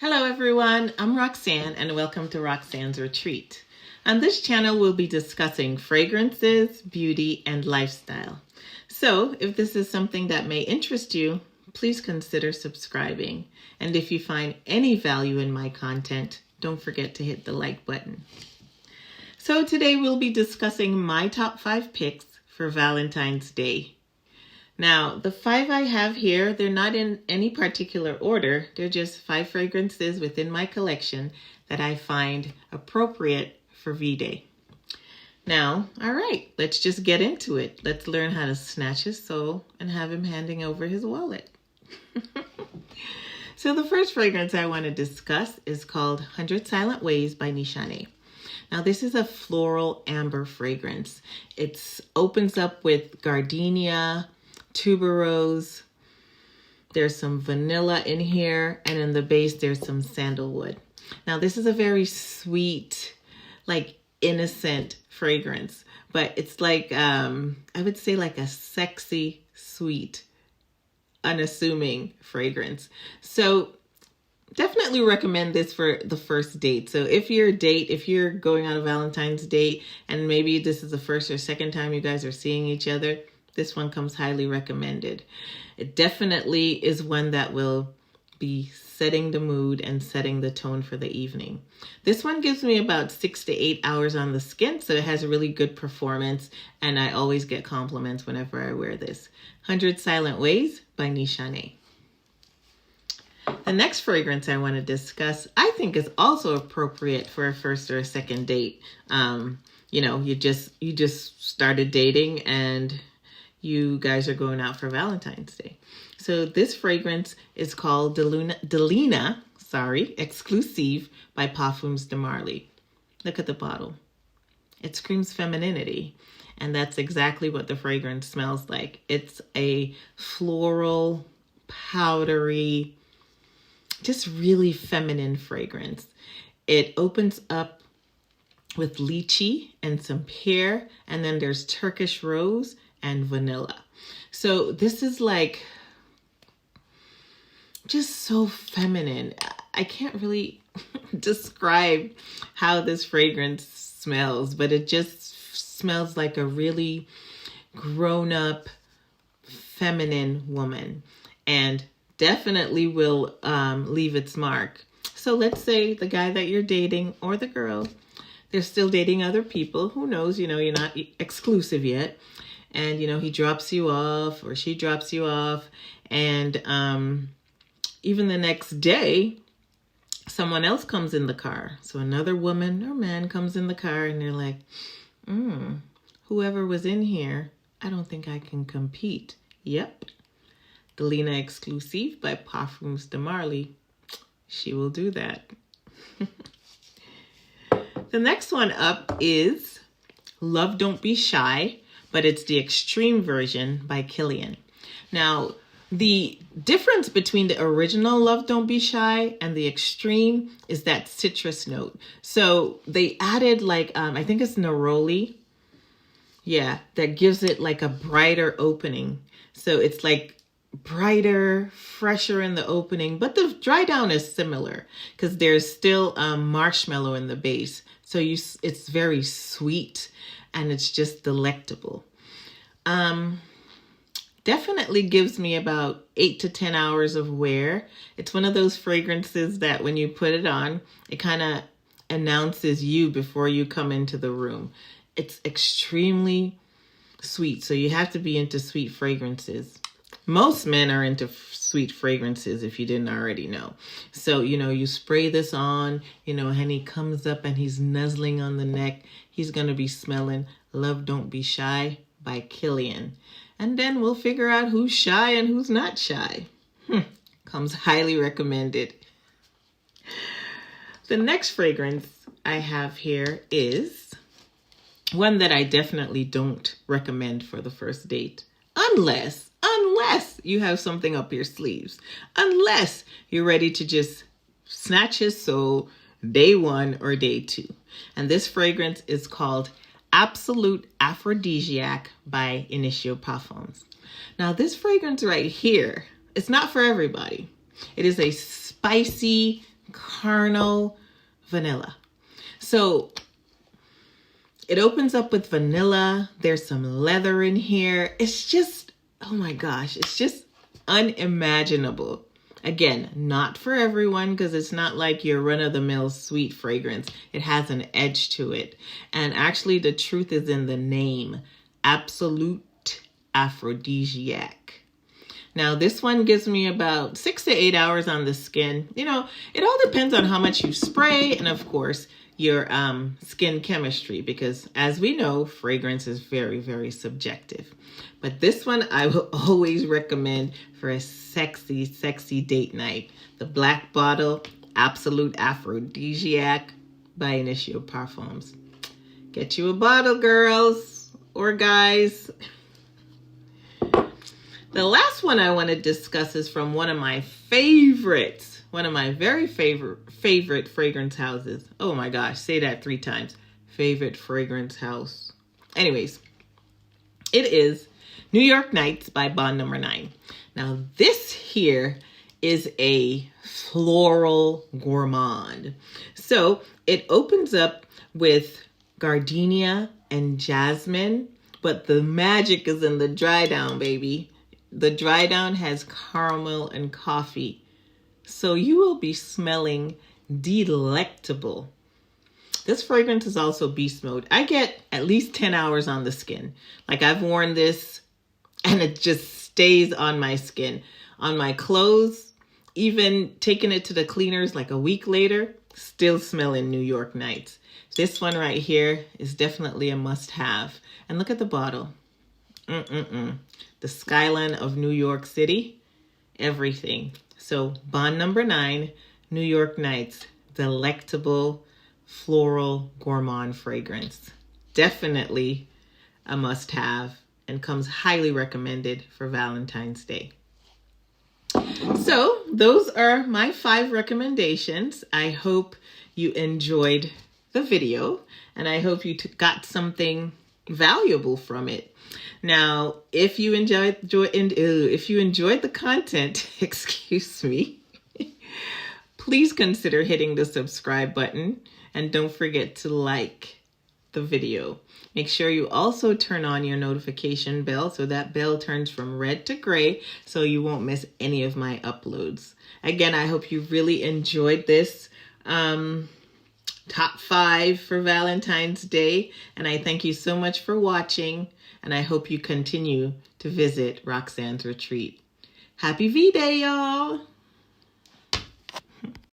Hello everyone, I'm Roxanne and welcome to Roxanne's Retreat. On this channel we'll be discussing fragrances, beauty, and lifestyle. So if this is something that may interest you, please consider subscribing. And if you find any value in my content, don't forget to hit the like button. So today we'll be discussing my top 5 picks for Valentine's Day. Now, the 5 I have here, they're not in any particular order. They're just 5 fragrances within my collection that I find appropriate for V-Day. Now, all right, let's just get into it. Let's learn how to snatch his soul and have him handing over his wallet. So the first fragrance I want to discuss is called 100 Silent Ways by NISHANE. Now, this is a floral amber fragrance. It opens up with gardenia, tuberose, there's some vanilla in here, and in the base there's some sandalwood. Now this is a very sweet, like innocent fragrance, but it's like I would say like a sexy, sweet, unassuming fragrance. So definitely recommend this for the first date. So if you're going on a Valentine's date and maybe this is the first or second time you guys are seeing each other, this one comes highly recommended. It definitely is one that will be setting the mood and setting the tone for the evening. This one gives me about 6 to 8 hours on the skin, so it has a really good performance, and I always get compliments whenever I wear this. 100 Silent Ways by NISHANE. The next fragrance I want to discuss, I think is also appropriate for a first or a second date. You know, you just started dating and you guys are going out for Valentine's Day. So this fragrance is called Delina, EXCLUSIF by PARFUMS de Marly. Look at the bottle. It screams femininity, and that's exactly what the fragrance smells like. It's a floral, powdery, just really feminine fragrance. It opens up with lychee and some pear, and then there's Turkish rose and vanilla. So this is like just so feminine. I can't really describe how this fragrance smells, but it just smells like a really grown-up feminine woman, and definitely will leave its mark. So let's say the guy that you're dating, or the girl, they're still dating other people. Who knows, you know, you're not exclusive yet. And, you know, he drops you off or she drops you off. And even the next day, someone else comes in the car. So another woman or man comes in the car and they're like, whoever was in here, I don't think I can compete. Yep. Delina EXCLUSIF by PARFUMS de Marly. She will do that. The next one up is Love Don't Be Shy, but it's the extreme version by Kilian. Now, the difference between the original Love Don't Be Shy and the extreme is that citrus note. So they added like, I think it's neroli. Yeah, that gives it like a brighter opening. So it's like brighter, fresher in the opening, but the dry down is similar because there's still marshmallow in the base. So it's very sweet and it's just delectable. Definitely gives me about 8 to 10 hours of wear. It's one of those fragrances that when you put it on, it kind of announces you before you come into the room. It's extremely sweet, so you have to be into sweet fragrances. Most men are into sweet fragrances, if you didn't already know. So, you know, you spray this on, you know, and he comes up and he's nuzzling on the neck. He's going to be smelling Love Don't Be Shy by Kilian. And then we'll figure out who's shy and who's not shy. Comes highly recommended. The next fragrance I have here is one that I definitely don't recommend for the first date. Unless you have something up your sleeves. Unless you're ready to just snatch his soul day 1 or day 2. And this fragrance is called Absolute Aphrodisiac by INITIO Parfums. Now this fragrance right here, it's not for everybody. It is a spicy, caramel vanilla. So it opens up with vanilla. There's some leather in here. It's just, oh my gosh, it's just unimaginable. Again, not for everyone, because it's not like your run-of-the-mill sweet fragrance. It has an edge to it. And actually, the truth is in the name, Absolute Aphrodisiac. Now, this one gives me about 6 to 8 hours on the skin. You know, it all depends on how much you spray and, of course, your skin chemistry, because as we know, fragrance is very, very subjective. But this one I will always recommend for a sexy, sexy date night. The black bottle, Absolute Aphrodisiac by INITIO Parfums. Get you a bottle, girls or guys. The last one I want to discuss is from one of my favorites, one of my very favorite fragrance houses. Oh my gosh, say that 3 times. Favorite fragrance house. Anyways, it is New York Nights by Bond No. 9. Now this here is a floral gourmand. So it opens up with gardenia and jasmine, but the magic is in the dry down, baby. The dry down has caramel and coffee. So you will be smelling delectable. This fragrance is also beast mode. I get at least 10 hours on the skin. Like, I've worn this and it just stays on my skin. On my clothes, even taking it to the cleaners like a week later, still smelling New York Nights. This one right here is definitely a must-have. And look at the bottle. The skyline of New York City, everything. So Bond No. 9, New York Nights, delectable floral gourmand fragrance. Definitely a must-have and comes highly recommended for Valentine's Day. So those are my 5 recommendations. I hope you enjoyed the video and I hope you got something valuable from it. Now, if you enjoyed the content, excuse me, please consider hitting the subscribe button and don't forget to like the video. Make sure you also turn on your notification bell so that bell turns from red to gray so you won't miss any of my uploads. Again, I hope you really enjoyed this top 5 for Valentine's Day, and I thank you so much for watching, and I hope you continue to visit Roxanne's Retreat. Happy V-Day, y'all!